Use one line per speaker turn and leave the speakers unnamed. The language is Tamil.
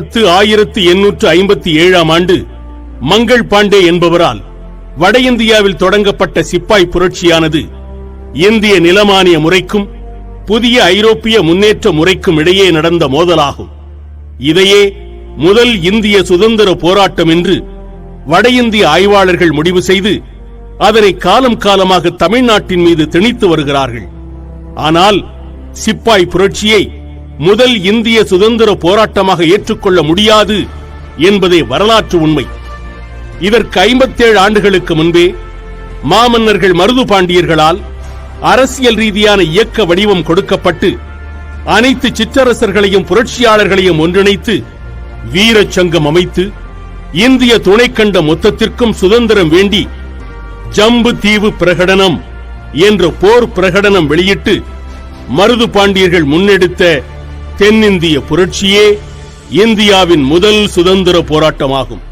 1857 ஆண்டு மங்கள் பாண்டே என்பவரால் வட இந்தியாவில் தொடங்கப்பட்ட சிப்பாய் புரட்சியானது இந்திய நிலமானிய முறைக்கும் புதிய ஐரோப்பிய முன்னேற்ற முறைக்கும் இடையே நடந்த மோதலாகும். இதையே முதல் இந்திய சுதந்திர போராட்டம் என்று வட இந்திய ஆய்வாளர்கள் முடிவு செய்து அதனை காலம் காலமாக தமிழ்நாட்டின் மீது திணித்து வருகிறார்கள். ஆனால் சிப்பாய் புரட்சியை முதல் இந்திய சுதந்திர போராட்டமாக ஏற்றுக்கொள்ள முடியாது என்பதே வரலாற்று உண்மை. இதற்கு 57 ஆண்டுகளுக்கு முன்பே மாமன்னர்கள் மருது பாண்டியர்களால் அரசியல் ரீதியான இயக்க வடிவம் கொடுக்கப்பட்டு அனைத்து சிற்றரசர்களையும் புரட்சியாளர்களையும் ஒன்றிணைத்து வீரச்சங்கம் அமைத்து இந்திய துணைக்கண்ட மொத்தத்திற்கும் சுதந்திரம் வேண்டி ஜம்பு தீவு பிரகடனம் என்ற போர் பிரகடனம் வெளியிட்டு மருது பாண்டியர்கள் முன்னெடுத்த தென்னிந்திய புரட்சியே இந்தியாவின் முதல் சுதந்திர போராட்டமாகும்.